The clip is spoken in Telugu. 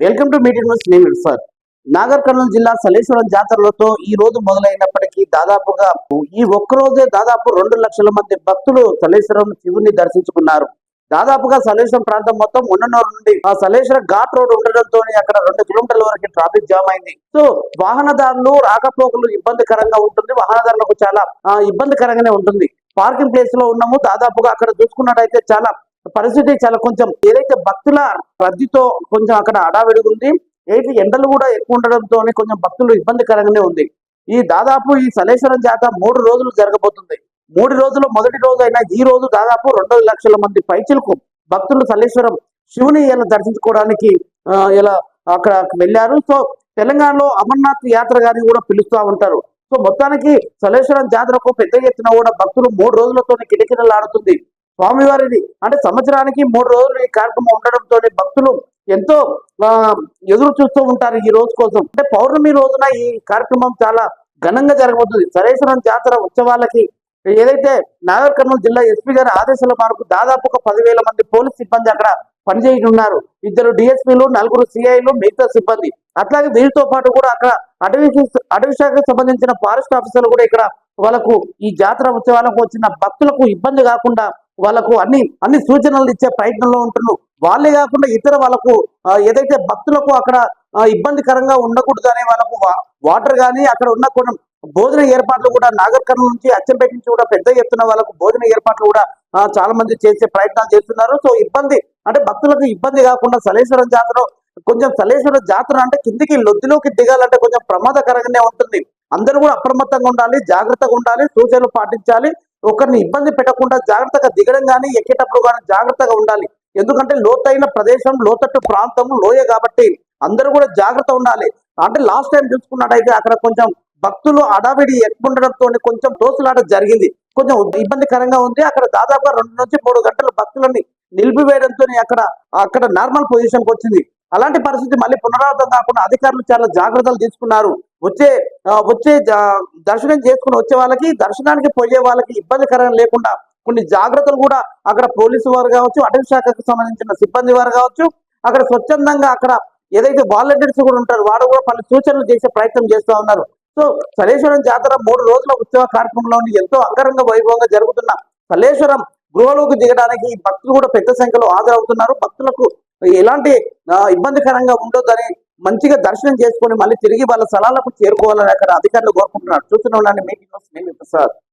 Welcome to meeting news. నేను సార్ నాగర్ కర్నూలు జిల్లా సలేశ్వరం జాతరలతో ఈ రోజు మొదలైనప్పటికీ దాదాపుగా ఈ ఒక్క రోజే దాదాపు 2 లక్షల మంది భక్తులు సలేశ్వరం శివుని దర్శించుకున్నారు. దాదాపుగా సలేశ్వరం ప్రాంతం మొత్తం ఉన్ననూరు నుండి ఆ సలేశ్వరం ఘాట్ రోడ్ ఉండడంతో అక్కడ 2 కిలోమీటర్ల వరకు ట్రాఫిక్ జామ్ అయింది. సో వాహనదారులు రాకపోకలు ఇబ్బందికరంగా ఉంటుంది. వాహనదారులకు చాలా ఇబ్బందికరంగానే ఉంటుంది. పార్కింగ్ ప్లేస్ లో ఉన్నాము. దాదాపుగా అక్కడ చూసుకున్నట్టయితే చాలా పరిస్థితి చాలా కొంచెం ఏదైతే భక్తుల రద్దీతో కొంచెం అక్కడ అడావిడి ఉంది. అయితే ఎండలు కూడా ఎక్కువ ఉండడంతో కొంచెం భక్తులు ఇబ్బందికరంగానే ఉంది. దాదాపు ఈ సలేశ్వరం జాతర 3 రోజులు జరగబోతుంది. 3 రోజులు మొదటి రోజు అయినా ఈ రోజు దాదాపు 2 లక్షల మంది పైచిలకు భక్తులు సలేశ్వరం శివుని ఇలా దర్శించుకోవడానికి ఇలా అక్కడ వెళ్ళారు. సో తెలంగాణలో అమర్నాథ్ యాత్ర గాని కూడా పిలుస్తూ ఉంటారు. సో మొత్తానికి సలేశ్వరం జాతరకు పెద్ద ఎత్తున కూడా భక్తులు 3 రోజులతో కిటకిటలాడుతుంది. స్వామివారిని అంటే సంవత్సరానికి 3 రోజులు ఈ కార్యక్రమం ఉండడంతో భక్తులు ఎంతో ఎదురు చూస్తూ ఉంటారు ఈ రోజు కోసం. అంటే పౌర్ణమి రోజున ఈ కార్యక్రమం చాలా ఘనంగా జరగబోతుంది. సలేశ్వరం జాతర ఉత్సవాలకి ఏదైతే నాగర్ కర్నూలు జిల్లా ఎస్పీ గారి ఆదేశాల మేరకు దాదాపు 10,000 మంది పోలీస్ సిబ్బంది అక్కడ పనిచేయనున్నారు. 2 డిఎస్పీలు, 4 సిఐలు, మిగతా సిబ్బంది. అట్లాగే వీరితో పాటు కూడా అక్కడ అటవీ శాఖకు సంబంధించిన ఫారెస్ట్ ఆఫీసర్లు కూడా ఇక్కడ వాళ్ళకు ఈ జాతర ఉత్సవాలకు వచ్చిన భక్తులకు ఇబ్బంది కాకుండా వాళ్ళకు అన్ని సూచనలు ఇచ్చే ప్రయత్నంలో ఉంటున్నారు. వాళ్ళే కాకుండా ఇతర వాళ్ళకు ఏదైతే భక్తులకు అక్కడ ఇబ్బందికరంగా ఉండకూడదు అనే వాళ్ళకు వాటర్ కానీ అక్కడ ఉన్న కొన్ని భోజన ఏర్పాట్లు కూడా నాగర్ కర్నూలు నుంచి అచ్చంపేట నుంచి కూడా పెద్ద ఎత్తున వాళ్ళకు భోజన ఏర్పాట్లు కూడా చాలా మంది చేసే ప్రయత్నాలు చేస్తున్నారు. సో ఇబ్బంది అంటే భక్తులకు ఇబ్బంది కాకుండా సలేశ్వరం జాతర కొంచెం సలేశ్వరం జాతర అంటే కిందికి లొద్దులోకి దిగాలంటే కొంచెం ప్రమాదకరంగానే ఉంటుంది. అందరూ కూడా అప్రమత్తంగా ఉండాలి, జాగ్రత్తగా ఉండాలి, సూచనలు పాటించాలి. ఒకరిని ఇబ్బంది పెట్టకుండా జాగ్రత్తగా దిగడం కానీ ఎక్కేటప్పుడు కానీ జాగ్రత్తగా ఉండాలి. ఎందుకంటే లోతైన ప్రదేశం, లోతట్టు ప్రాంతం, లోయ కాబట్టి అందరూ కూడా జాగ్రత్త ఉండాలి. అంటే లాస్ట్ టైం చూసుకున్నట్టయితే అక్కడ కొంచెం భక్తులు అడావిడి ఎక్కువ ఉండడంతో కొంచెం తోసులాట జరిగింది. కొంచెం ఇబ్బందికరంగా ఉంది. అక్కడ దాదాపుగా 2 నుంచి 3 గంటల భక్తులని నిలిపివేయడంతో అక్కడ నార్మల్ పొజిషన్కి వచ్చింది. అలాంటి పరిస్థితి మళ్ళీ పునరావృతం కాకుండా అధికారులు చాలా జాగ్రత్తలు తీసుకున్నారు. వచ్చే దర్శనం చేసుకుని వచ్చే వాళ్ళకి, దర్శనానికి పోయే వాళ్ళకి ఇబ్బందికరం లేకుండా కొన్ని జాగ్రత్తలు కూడా అక్కడ పోలీసు వారు కావచ్చు, అటవీ శాఖకు సంబంధించిన సిబ్బంది వారు కావచ్చు, అక్కడ స్వచ్ఛందంగా అక్కడ ఏదైతే వాలంటీర్స్ కూడా ఉంటారు వారు కూడా పలు సూచనలు చేసే ప్రయత్నం చేస్తూ ఉన్నారు. సో సలేశ్వరం జాతర 3 రోజుల ఉత్సవ కార్యక్రమంలోని ఎంతో అంగరంగ వైభవంగా జరుగుతున్న సలేశ్వరం గృహలోకి దిగడానికి భక్తులు కూడా పెద్ద సంఖ్యలో హాజరవుతున్నారు. భక్తులకు ఎలాంటి ఇబ్బందికరంగా ఉండొద్దని మంచిగా దర్శనం చేసుకొని మళ్ళీ తిరిగి వాళ్ళ స్థలాలకు చేరుకోవాలని అక్కడ అధికారులు కోరుకుంటున్నారు. చూస్తున్న మీటింగ్ సార్.